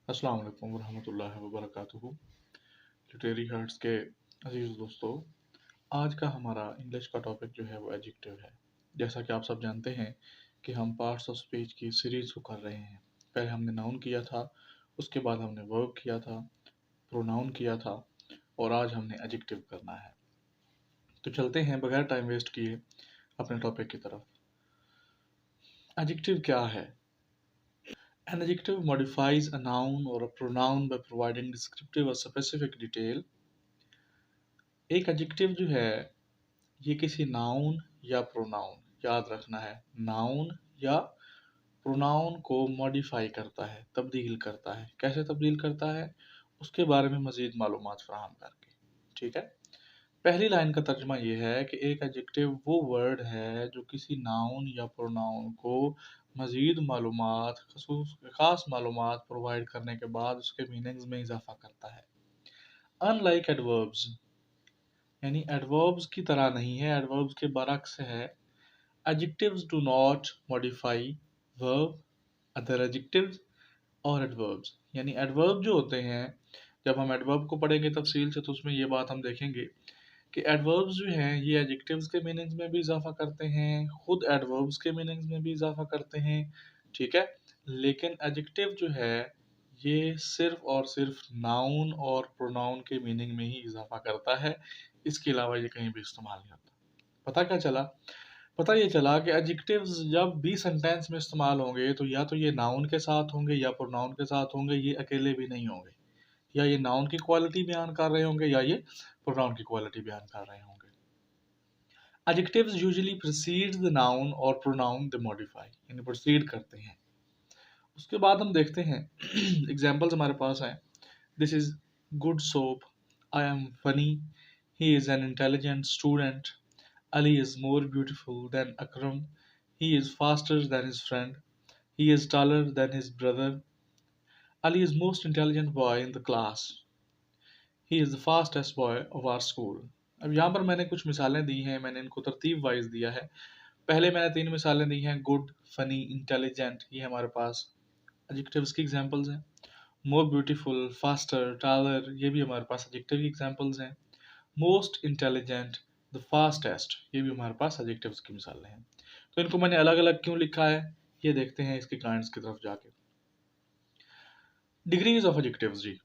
अस्सलाम वालेकुम वरहमतुल्लाहि वबरकातुहू। लिटरेरी हार्ट्स के अजीज़ दोस्तों, आज का हमारा इंग्लिश का टॉपिक जो है वो एडजेक्टिव है। जैसा कि आप सब जानते हैं कि हम पार्ट्स ऑफ स्पीच की सीरीज़ को कर रहे हैं। पहले हमने नाउन किया था, उसके बाद हमने वर्ब किया था, प्रोनाउन किया था और आज हमने एडजेक्टिव करना है। तो चलते हैं बगैर टाइम वेस्ट किए अपने टॉपिक की तरफ। एडजेक्टिव क्या है? An adjective modifies a noun or a pronoun by providing descriptive or specific detail. एक एडजेक्टिव जो है ये किसी नाउन या प्रोनाउन, याद रखना है, नाउन या प्रोनाउन को मॉडिफाई करता है, तब्दील करता है। कैसे तब्दील करता है उसके बारे में मज़ीद मालूमात फराहम करके। ठीक है, पहली लाइन का तर्जुमा ये है कि एक एडजेक्टिव वो वर्ड है जो किसी नाउन या प्रोनाउन को मज़ीद मालूमात, ख़ास मालूमात प्रोवाइड करने के बाद उसके मीनिंग्स में इजाफा करता है। अनलाइक एडवर्ब्स, यानी एडवर्ब्स की तरह नहीं है, एडवर्ब्स के बरक्स है। Adjectives do not modify verb, other adjectives और एडवर्ब्स। यानी एडवर्ब जो होते हैं, जब हम एडवर्ब को पढ़ेंगे तफसील से तो उसमें ये बात हम देखेंगे कि एडवर्ब्स जो हैं ये एडजेक्टिव्स के मीनिंग्स में भी इजाफा करते हैं, खुद एडवर्ब्स के मीनिंग्स में भी इजाफा करते हैं। ठीक है, लेकिन एडजेक्टिव जो है ये सिर्फ और सिर्फ नाउन और प्रोनाउन के मीनिंग में ही इजाफा करता है, इसके अलावा ये कहीं भी इस्तेमाल नहीं होता। पता क्या चला? पता ये चला कि एडजेक्टिव्स जब भी सेंटेंस में इस्तेमाल होंगे तो या तो ये नाउन के साथ होंगे या प्रोनाउन के साथ होंगे, ये अकेले भी नहीं होंगे। या ये नाउन की क्वालिटी बयान कर रहे होंगे या ये प्रोनाउन की क्वालिटी बयान कर रहे होंगे। Adjectives usually precedes the noun or pronoun they modify, यानी प्रोसीड करते हैं। उसके बाद हम देखते हैं एग्जाम्पल्स हमारे पास हैं। This is good soap, I am funny, he is an intelligent student, Ali is more beautiful than Akram, he is faster than his friend, he is taller than his brother, Ali is most intelligent boy in the class, he is the fastest boy of our school. अब यहाँ पर मैंने कुछ मिसालें दी हैं, मैंने इनको तरतीब वाइज दिया है। पहले मैंने 3 मिसालें दी हैं, गुड, फनी, इंटेलिजेंट, ये हमारे पास एडजेक्टिव्स की एग्जांपल्स हैं। मोर ब्यूटीफुल, फास्टर, टालर, ये भी हमारे पास एडजेक्टिव की एग्जांपल्स हैं। मोस्ट इंटेलिजेंट, द फास्टेस्ट, ये भी हमारे पास एडजेक्टिव्स की मिसालें हैं। तो इनको मैंने अलग अलग क्यों लिखा है ये देखते हैं इसके काइंड्स की तरफ जाके। डिग्रीज ऑफ एडजेक्टिव्स जी।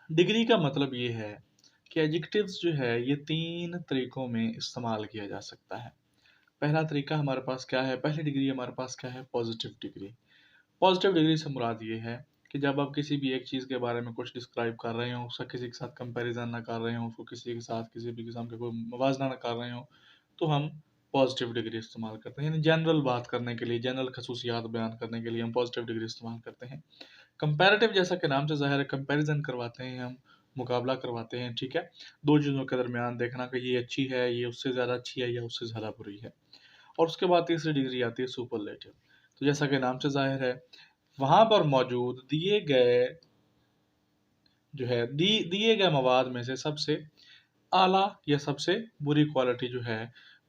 डिग्री का मतलब ये है कि एडजेक्टिव्स जो है ये 3 तरीकों में इस्तेमाल किया जा सकता है। पहला तरीका हमारे पास क्या है, पहली डिग्री हमारे पास क्या है, पॉजिटिव डिग्री। पॉजिटिव डिग्री से मुराद ये है कि जब आप किसी भी एक चीज़ के बारे में कुछ डिस्क्राइब कर रहे हो, उसका किसी के साथ कंपैरिजन ना कर रहे हो, उसको किसी के साथ किसी भी किस्म का कोई मुवाजना ना कर रहे हो, तो हम पॉजिटिव डिग्री इस्तेमाल करते हैं। यानी जनरल बात करने के लिए, जनरल खसूसियात बयान करने के लिए हम पॉजिटिव डिग्री इस्तेमाल करते हैं। कंपैरेटिव जैसा कि नाम से ज़ाहिर है, कंपैरिजन करवाते हैं हम, मुकाबला करवाते हैं। ठीक है, दो चीज़ों के दरमियान देखना कि ये अच्छी है, ये उससे ज़्यादा अच्छी है या उससे ज़्यादा बुरी है। और उसके बाद तीसरी डिग्री आती है सुपरलेटिव। तो जैसा कि नाम से ज़ाहिर है, वहाँ पर मौजूद दिए गए जो है दिए गए मवाद में से सबसे आला या सबसे बुरी क्वालिटी जो है,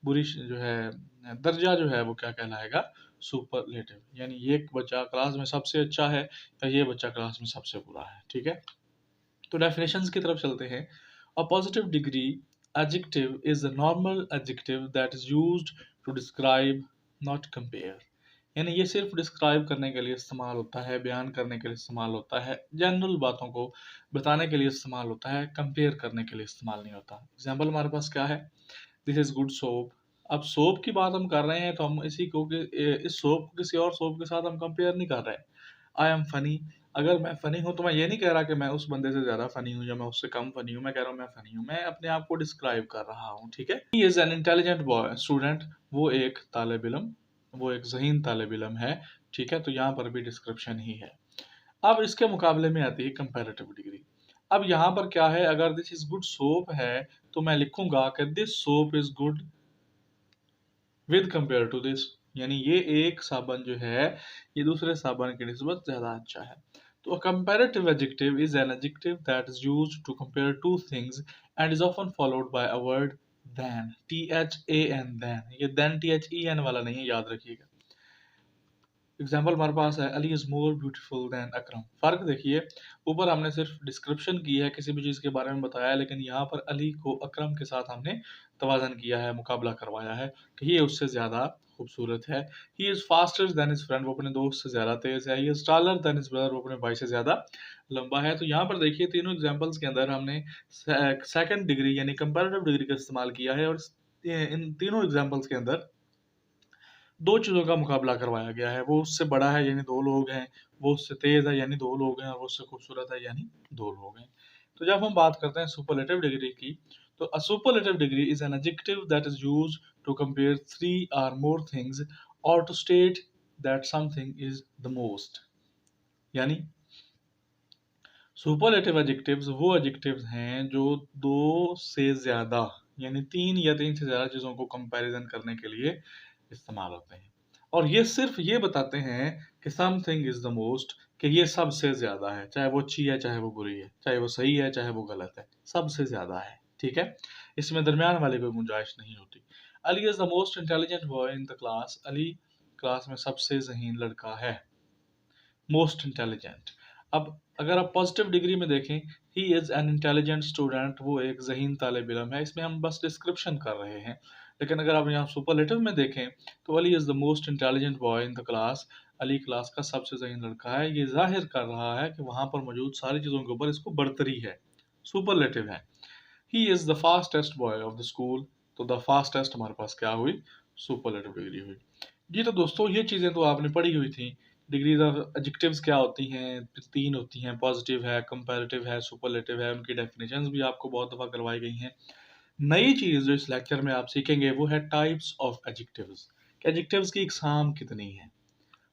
बुरी जो है दर्जा जो है वो क्या कहलाएगा, सुपरलेटिव। यानी ये बच्चा क्लास में सबसे अच्छा है या ये बच्चा क्लास में सबसे बुरा है। ठीक है, तो डेफिनेशंस की तरफ चलते हैं। A positive degree adjective is a normal adjective that is used to describe, not compare. यानी ये सिर्फ डिस्क्राइब करने के लिए इस्तेमाल होता है, बयान करने के लिए इस्तेमाल होता है, जनरल बातों को बताने के लिए इस्तेमाल होता है, कंपेयर करने के लिए इस्तेमाल नहीं होता। एग्जाम्पल हमारे पास क्या है, दिस इज गुड सोप। अब सोप की बात हम कर रहे हैं तो हम इसी को इस सोप को किसी और सोप के साथ हम कंपेयर नहीं कर रहे। आई एम फनी, अगर मैं फ़नी हूँ तो मैं ये नहीं कह रहा कि मैं उस बंदे से ज़्यादा फ़नी हूँ या मैं उससे कम फ़नी हूँ, मैं कह रहा हूँ मैं फ़नी हूँ, मैं अपने आप को डिस्क्राइब कर रहा हूँ। ठीक है, he is an intelligent boy student, वो एक तालिब इल्म, वो एक ज़हीन तालिब इल्म है। ठीक है, तो यहाँ पर भी डिस्क्रिप्शन ही है। अब इसके मुकाबले में आती है कंपैरेटिव डिग्री। अब यहाँ पर क्या है, अगर दिस इज़ गुड सोप है तो मैं लिखूंगा कि this soap is good with compare to this, यानी ये एक साबन जो है ये दूसरे साबन की निस्बत ज़्यादा अच्छा है। तो a comparative adjective is an adjective that is used to compare two things and is often followed by a word than, than, ये than then वाला नहीं है, याद रखिएगा। एग्जाम्पल हमारे पास है, Ali is more beautiful than Akram. फ़र्क देखिए, ऊपर हमने सिर्फ डिस्क्रिप्शन की है, किसी भी चीज़ के बारे में बताया है, लेकिन यहाँ पर अली को अकरम के साथ हमने तवाज़न किया है, मुकाबला करवाया है कि ये उससे ज़्यादा खूबसूरत है। He is faster than his friend, वो अपने दोस्त से ज़्यादा तेज़ है। He is taller then his brother, वो अपने भाई से ज़्यादा लंबा है। तो यहाँ पर देखिए तीनों एग्जाम्पल्स के अंदर हमने सेकंड डिग्री यानी कंपैरेटिव डिग्री का इस्तेमाल किया है, और इन तीनों एग्जाम्पल्स के अंदर दो चीज़ों का मुकाबला करवाया गया है। वो उससे बड़ा है यानी दो लोग हैं, वो उससे तेज़ है यानी दो लोग हैं, और वो उससे खूबसूरत है यानी दो लोग हैं। तो जब हम बात करते हैं सुपरलेटिव डिग्री की, तो a superlative degree is an adjective that is used to compare three or more things और to state that something is the most. यानी सुपरलेटिव एडजेक्टिव्स वो एडजेक्टिव्स हैं जो दो से ज़्यादा यानी तीन या तीन से ज़्यादा चीज़ों को कंपैरिजन करने के लिए इस्तेमाल होते हैं, और ये सिर्फ ये बताते हैं कि समथिंग इज़ द मोस्ट, कि ये सबसे ज़्यादा है, चाहे वो अच्छी है चाहे वो बुरी है, चाहे वो सही है चाहे वो गलत है, सबसे ज़्यादा है। ठीक है, इसमें दरमियान वाली कोई गुंजाइश नहीं होती। Ali is the most intelligent boy in the class, Ali class में सबसे ज़हीन लड़का है, मोस्ट इंटेलिजेंट। अब अगर आप पॉजिटिव डिग्री में देखें, he is an intelligent student, वो एक ज़हीन तालिब इल्म है, इसमें हम बस डिस्क्रिप्शन कर रहे हैं। लेकिन अगर आप यहाँ सुपरलेटिव में देखें, तो Ali is the most intelligent boy in the class, Ali class का सबसे ज़हीन लड़का है, ये जाहिर कर रहा है कि वहाँ पर मौजूद सारी चीज़ों के ऊपर इसको बरतरी है, सुपरलेटिव है। He is the fastest boy of the school, तो द फास्टेस्ट हमारे पास क्या हुई, सुपरलेटिव डिग्री हुई। जी तो दोस्तों, ये चीज़ें तो आपने पढ़ी हुई थी। डिग्रीज ऑफ एडजेक्टिव्स क्या होती हैं, तीन होती हैं, पॉजिटिव है, कंपैरेटिव है, सुपरलेटिव है, उनकी डेफिनेशंस भी आपको बहुत दफ़ा करवाई गई हैं। नई चीज़ जो इस लेक्चर में आप सीखेंगे वो है टाइप्स ऑफ एडजेक्टिव्स, कि एडजेक्टिव्स की इकसाम कितनी है।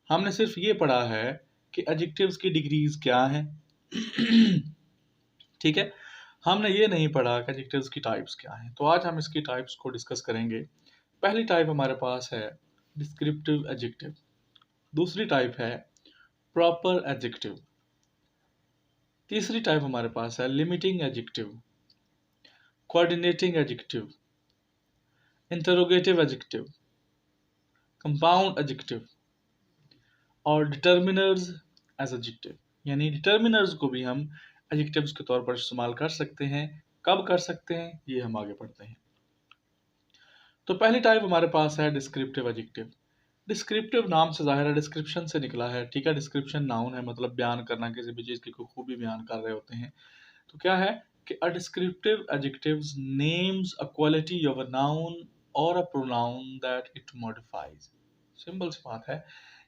हमने सिर्फ ये पढ़ा है कि एडजेक्टिव्स की डिग्रीज क्या हैं। ठीक है, हमने ये नहीं पढ़ा कि एडजेक्टिव्स की टाइप्स क्या हैं। तो आज हम इसकी टाइप्स को डिस्कस करेंगे। पहली टाइप हमारे पास है डिस्क्रिप्टिव एडजेक्टिव, दूसरी टाइप है प्रॉपर एडजेक्टिव, तीसरी टाइप हमारे पास है limiting adjective, coordinating adjective, interrogative adjective, compound adjective, और डिटर्मिनर्स एज एडजेक्टिव। यानी डिटर्मिनर्स को भी हम एडजेक्टिव्स के तौर पर इस्तेमाल कर सकते हैं। कब कर सकते हैं ये हम आगे पढ़ते हैं। तो पहली टाइप हमारे पास है डिस्क्रिप्टिव एडजेक्टिव। डिस्क्रिप्टिव नाम से ज़ाहिर है डिस्क्रिप्शन से निकला है। ठीक है, डिस्क्रिप्शन नाउन है, मतलब बयान करना, किसी भी चीज़ की कोई खूबी बयान कर रहे होते हैं। तो क्या है कि a descriptive adjectives names a quality of a noun और a pronoun that it modifies. Simple सी बात है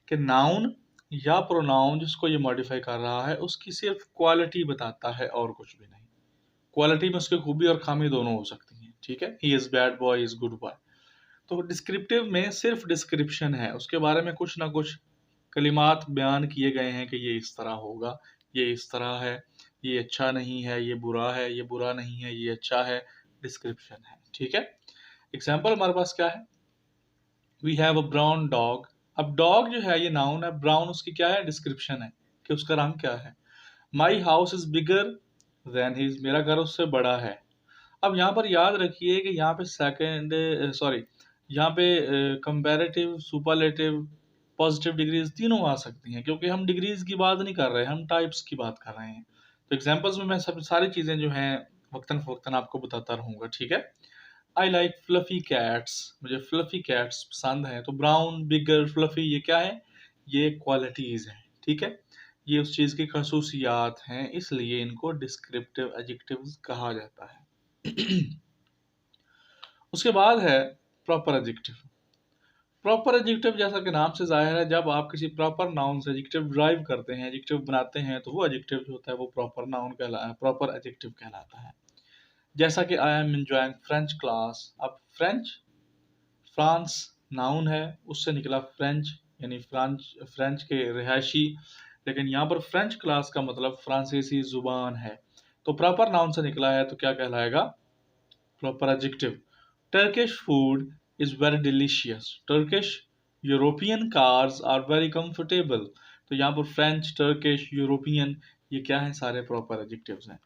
कि नाउन या प्रोनाउन जिसको ये मॉडिफाई कर रहा है उसकी सिर्फ क्वालिटी बताता है और कुछ भी नहीं। क्वालिटी में उसकी खूबी और खामी दोनों हो सकती हैं। ठीक है, he is bad boy, is good boy. तो डिस्क्रिप्टिव में सिर्फ डिस्क्रिप्शन है, उसके बारे में कुछ ना कुछ कलिमात बयान किए गए हैं कि ये इस तरह होगा, ये इस तरह है, ये अच्छा नहीं है, ये बुरा है, ये बुरा नहीं है, ये अच्छा है, डिस्क्रिप्शन है। ठीक है, एग्जाम्पल हमारे पास क्या है, we have a brown dog. अब डॉग जो है ये नाउन है, ब्राउन उसकी क्या है, डिस्क्रिप्शन है कि उसका रंग क्या है। My house is bigger than his, मेरा घर उससे बड़ा है। अब यहाँ पर याद रखिए कि यहाँ पे सेकंड सॉरी यहाँ पे कंपैरेटिव, सुपरलेटिव, पॉजिटिव डिग्रीज तीनों आ सकती हैं, क्योंकि हम डिग्रीज की बात नहीं कर रहे, हम टाइप्स की बात कर रहे हैं। तो एग्जांपल्स में मैं सब सारी चीज़ें जो हैं वक्तन फवक्तन आपको बताता रहूँगा। ठीक है, आई लाइक फ्लफी कैट्स, मुझे फ्लफी कैट्स पसंद हैं। तो ब्राउन, बिगर, फ्लफी ये क्या है, ये क्वालिटीज़ हैं। ठीक है, ये उस चीज़ की खसूसियात हैं, इसलिए इनको डिस्क्रिप्टिव एडजेक्टिव्स कहा जाता है। उसके बाद है प्रॉपर एडजेक्टिव। प्रॉपर एडजेक्टिव जैसा कि नाम से जाहिर है, जब आप किसी प्रॉपर नाउन से एडजेक्टिव ड्राइव करते हैं, एडजेक्टिव बनाते हैं, तो वो एडजेक्टिव जो होता है वो प्रॉपर नाउन कहलाता है, प्रॉपर एडजेक्टिव कहलाता है। जैसा कि I am enjoying French class. अब फ्रेंच, फ्रांस नाउन है, उससे निकला फ्रेंच, यानी फ्रांच, फ्रेंच के रिहायशी। लेकिन यहाँ पर फ्रेंच क्लास का मतलब फ्रांसीसी जुबान है, तो प्रॉपर नाउन से निकला है, तो क्या कहलाएगा, proper adjective. Turkish food is very delicious. Turkish, European cars are very comfortable. तो यहाँ पर फ्रेंच, टर्किश, यूरोपियन ये क्या है, सारे प्रॉपर एडजेक्टिव्स हैं।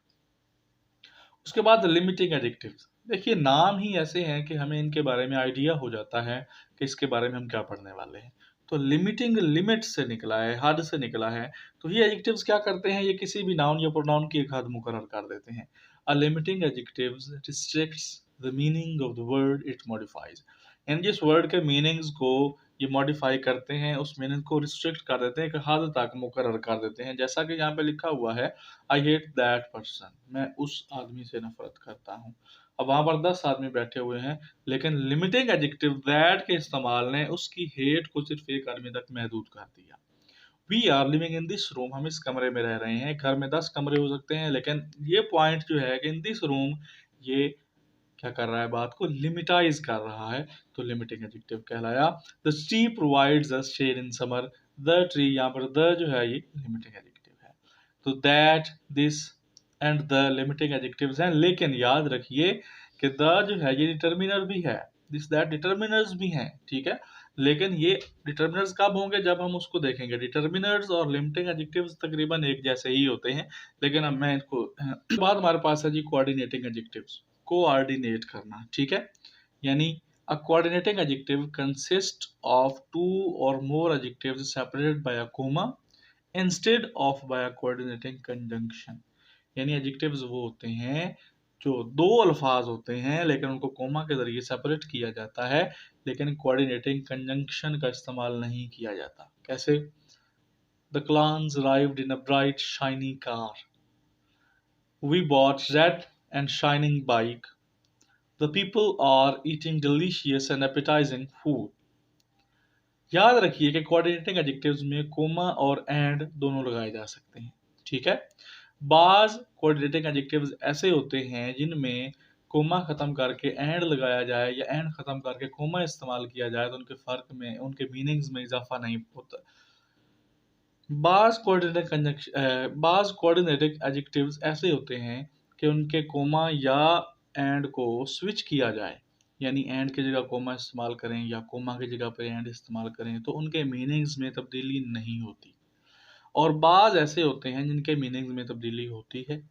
उसके बाद लिमिटिंग एडजेक्टिव्स। देखिए नाम ही ऐसे हैं कि हमें इनके बारे में आइडिया हो जाता है कि इसके बारे में हम क्या पढ़ने वाले हैं। तो लिमिटिंग लिमिट से निकला है, हद से निकला है। तो ये एडजेक्टिव्स क्या करते हैं, ये किसी भी नाउन या प्रोनाउन की एक हद मुकर्रर कर देते हैं। A limiting adjectives restricts the meaning of the word it modifies. यानी जिस वर्ड के मीनिंग्स को ये मॉडिफाई करते हैं, उस मीनिंग को रिस्ट्रिक्ट कर देते हैं, एक हद तक मुकर्रर कर देते हैं। जैसा कि यहाँ पे लिखा हुआ है, आई हेट दैट पर्सन, मैं उस आदमी से नफरत करता हूँ। अब वहां पर 10 आदमी बैठे हुए हैं, लेकिन लिमिटिंग एडजेक्टिव दैट के इस्तेमाल ने उसकी हेट को सिर्फ एक आदमी तक महदूद कर दिया। We are living in this room, हम इस कमरे में रह रहे हैं। घर में 10 कमरे हो सकते हैं, लेकिन ये पॉइंट जो है कि इन दिस रूम, ये क्या कर रहा है, बात को लिमिटाइज कर रहा है। तो लिमिटिंग एडजेक्टिव कहलाया। The tree provides us shade in summer, the tree, यहाँ पर द जो है ये लिमिटिंग एडजेक्टिव है। तो that, this and the limiting adjectives हैं, लेकिन याद रखिए कि द जो है ये डिटर्मिनर भी है, दिस दैट डिटर्मिनर्स भी हैं, ठीक है। लेकिन ये डिटर्मिनर्स कब होंगे, जब हम उसको देखेंगे। डिटर्मिनर्स और लिमिटिंग एडजेक्टिव्स तकरीबन एक जैसे ही होते हैं, लेकिन अब मैं इनको बाद हमारे पास है जी कोऑर्डिनेटिंग एडजेक्टिव्स, कोऑर्डिनेट करना, ठीक है। यानी a coordinating adjective consists of two or more adjectives separated by a comma instead of by a coordinating conjunction। यानी adjectives वो होते हैं जो दो अल्फाज होते हैं, लेकिन उनको कोमा के जरिए सेपरेट किया जाता है, लेकिन कोऑर्डिनेटिंग कंजंक्शन का इस्तेमाल नहीं किया जाता। कैसे? The clans arrived in a bright shiny car, we bought red and shining bike, the people are eating delicious and appetizing food। याद रखिए कि कोऑर्डिनेटिंग एडजेक्टिव्स में कोमा और एंड दोनों लगाए जा सकते हैं, ठीक है। बाज कोऑर्डिनेटिंग एडजेक्टिव्स ऐसे होते हैं जिनमें कोमा खत्म करके एंड लगाया जाए या एंड खत्म करके कोमा इस्तेमाल किया जाए, तो उनके फर्क में, उनके मीनिंग्स में इजाफा नहीं होता। बाज कोऑर्डिनेटिंग एडजेक्टिव्स ऐसे होते हैं कि उनके कोमा या एंड को स्विच किया जाए, यानी एंड की जगह कोमा इस्तेमाल करें या कोमा की जगह पर एंड इस्तेमाल करें, तो उनके मीनिंग्स में तब्दीली नहीं होती। और बाज ऐसे होते हैं जिनके मीनिंग्स में तब्दीली होती है,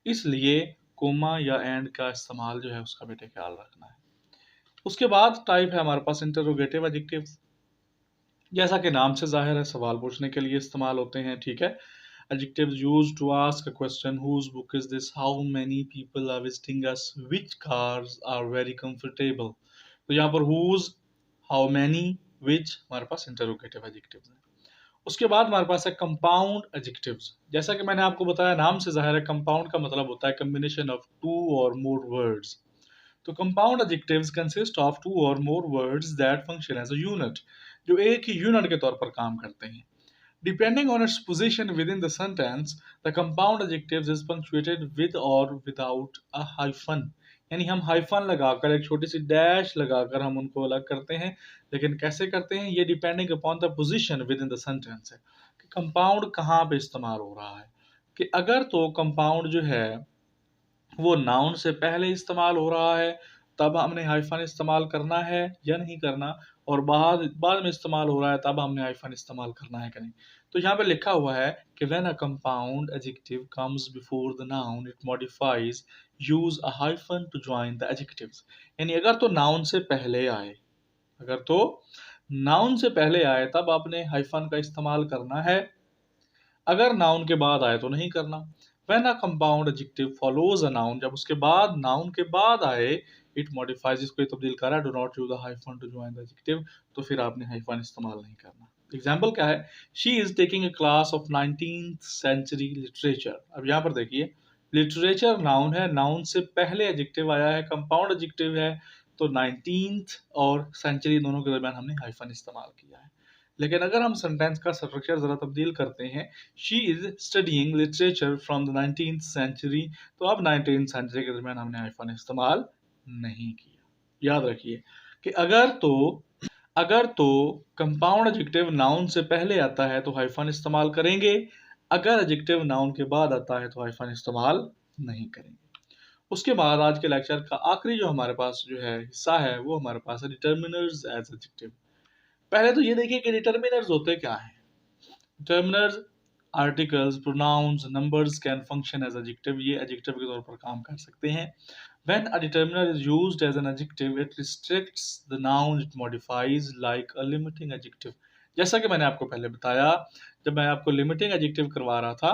इसलिए कोमा या एंड का इस्तेमाल जो है उसका बेटे ख्याल रखना है। उसके बाद टाइप है हमारे पास इंटरोगेटिव एडजेक्टिव। जैसा कि नाम से जाहिर है, सवाल पूछने के लिए इस्तेमाल होते हैं, ठीक है। Adjectives used to ask a question, whose book is this, how many people are visiting us, which cars are very comfortable। तो यहाँ पर whose, how many, which हमारे पास इंटरोगेटिव एडजेक्टिव्स हैं। उसके बाद हमारे पास है कंपाउंड एडजेक्टिव्स। जैसा कि मैंने आपको बताया, नाम से जाहिर है, कंपाउंड का मतलब होता है combination of two or more words. तो compound adjectives consist of two or more words that function as a unit, जो एक ही यूनिट के तौर पर काम करते हैं। Depending on its position within the sentence, the compound adjectives is punctuated with or without a hyphen। यानी हम हाइफन लगाकर, एक छोटी सी डैश लगाकर हम उनको अलग करते हैं। लेकिन कैसे करते हैं, ये depending upon the position with in the sentence है कि कंपाउंड कहाँ पे इस्तेमाल हो रहा है। कि अगर तो कंपाउंड जो है वो नाउन से पहले इस्तेमाल हो रहा है, तब हमने हाइफन इस्तेमाल करना है या नहीं करना, और बाद बाद में इस्तेमाल हो रहा है तब हमने हाइफन इस्तेमाल करना है कि नहीं। तो यहाँ पे लिखा हुआ है कि when a compound adjective comes before the noun it modifies, use a hyphen to join the adjectives. यानी अगर तो नाउन से पहले आए, अगर तो नाउन से पहले आए तब आपने हाइफन का इस्तेमाल करना है, अगर नाउन के बाद आए तो नहीं करना। When a compound adjective follows a noun, जब उसके बाद नाउन के बाद आए, it modifies, इसको ये तब्दील कर रहा है, do not use a hyphen to join the adjective, तो फिर आपने हाइफन इस्तेमाल नहीं करना। एग्जाम्पल क्या है? She is taking a class of 19th century literature। अब यहाँ पर देखिए, लिटरेचर नाउन है, नाउन से पहले एडजेक्टिव आया है, कंपाउंड एडजेक्टिव है, तो 19th और सेंचुरी दोनों के दरमियान हमने हाइफन इस्तेमाल किया है। लेकिन अगर हम सेंटेंस का स्ट्रक्चर जरा तब्दील करते हैं, she is studying literature from the 19th century, तो अब 19th सेंचुरी के दरमियान हमने हाइफन इस्तेमाल नहीं किया। याद रखिए कि अगर तो कंपाउंड एडजेक्टिव नाउन से पहले आता है तो हाइफन इस्तेमाल करेंगे, अगर एडजेक्टिव नाउन के बाद आता है तो हाइफन इस्तेमाल नहीं करेंगे। उसके बाद आज के लेक्चर का आखिरी जो हमारे पास जो है हिस्सा है, वो हमारे पास है डिटर्मिनर्स एज एडजेक्टिव। पहले तो ये देखिए कि डिटर्मिनर्स होते क्या हैं। Determiners articles, pronouns, numbers can function as adjective, ये एडजेक्टिव के तौर पर काम कर सकते हैं। When a determiner is used as an adjective, it restricts the noun it modifies like a limiting adjective। जैसा कि मैंने आपको पहले बताया जब मैं आपको लिमिटिंग एडजेक्टिव करवा रहा था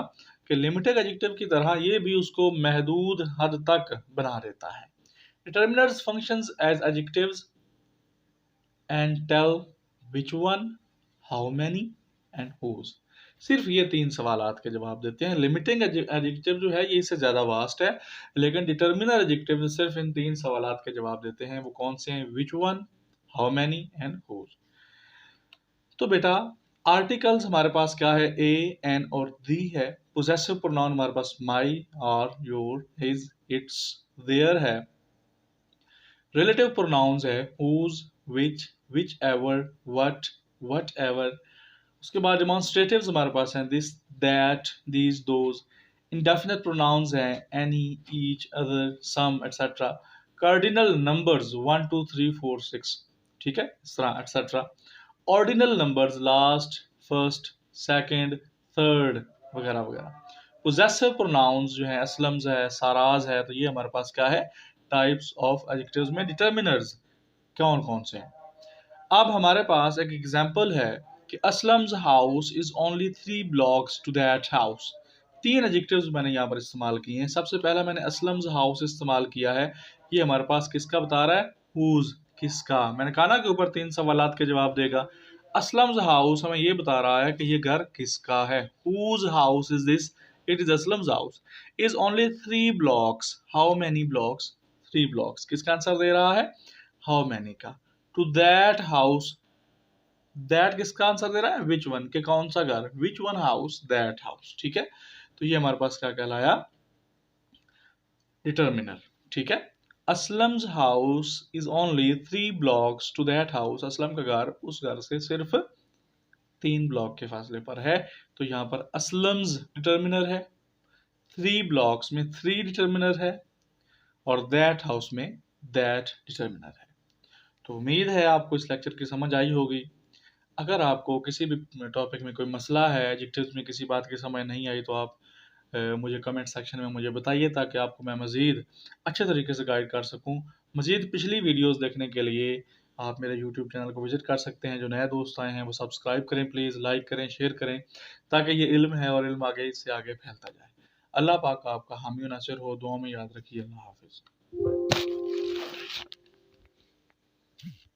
कि लिमिटिंग एडजेक्टिव की तरह ये भी उसको महदूद हद तक बना देता है। Determiners functions as adjectives and tell which one, how many and whose. सिर्फ ये तीन सवालात के जवाब देते हैं। लिमिटिंग एडजेक्टिव जो है ये इससे ज़्यादा वास्ट है, लेकिन डिटर्मिनर एडजेक्टिव सिर्फ इन तीन सवालात के जवाब देते हैं। वो कौन से हैं? Which one, how many and whose. तो बेटा आर्टिकल्स हमारे पास क्या है? ए, एन और दी है। पोजेसिव प्रोनाउन हमारे पास माई और योर, हिज, इट्स, देयर है। रिलेटिव प्रोनाउंस है whose, which ever, what ever. उसके बाद डिमॉन्स्ट्रेटिव्स हमारे पास हैं this, that, these, those. Indefinite pronouns हैं any, each, other, some etcetera. Cardinal numbers 1 2 3 4 6, ठीक है, इस तरह etcetera. Ordinal numbers last, first, second, third वगैरह वगैरह। पोजेसिव प्रोनाउंस जो है असलम्स है, साराज है। तो ये हमारे पास क्या है? टाइप्स ऑफ एडजेक्टिव्स में डिटर्मिनर्स कौन कौन से हैं। अब हमारे पास एक एग्जांपल है कि Aslam's house is only 3 blocks to that house. तीन एडजेक्टिव्स मैंने यहाँ पर इस्तेमाल किए हैं। सबसे पहला मैंने असलम्स हाउस इस्तेमाल किया है। ये हमारे पास किसका बता रहा है? हुज, किसका। मैंने कहा ना कि ऊपर तीन सवालात के जवाब देगा। असलम्स हाउस हमें ये बता रहा है कि ये घर किसका है। Whose house is this? It is Aslam's house. Is only 3 blocks, how many blocks? 3 blocks. किसका आंसर दे रहा है? हाउ मैनी का। टू दैट हाउस, दैट किसका आंसर दे रहा है? विच वन, के कौन सा घर? Which one house, that house, ठीक है। तो ये हमारे पास क्या कहलाया? डिटर्मिनर, ठीक है। Aslam's house is only 3 blocks to that house. Aslam का घर उस घर से सिर्फ 3 ब्लॉक के फासले पर है। तो यहाँ पर असलम्स डिटर्मिनर है, 3 ब्लॉक्स में 3 डिटर्मिनर है, और दैट हाउस में दैट डिटर्मिनर है। तो उम्मीद है आपको इस लेक्चर की समझ आई होगी। अगर आपको किसी भी टॉपिक में कोई मसला है, एडजेक्टिव्स में किसी बात की समझ नहीं आई, तो आप मुझे कमेंट सेक्शन में मुझे बताइए, ताकि आपको मैं मज़ीद अच्छे तरीके से गाइड कर सकूं। मज़ीद पिछली वीडियोस देखने के लिए आप मेरे यूट्यूब चैनल को विज़िट कर सकते हैं। जो नए दोस्त आए हैं वो सब्सक्राइब करें प्लीज़, लाइक करें, शेयर करें, ताकि ये इल्म है और इल्म आगे इससे आगे फैलता जाए। अल्लाह पाक आपका हामी व नासिर हो। दुआ में याद रखिए। अल्लाह हाफिज़।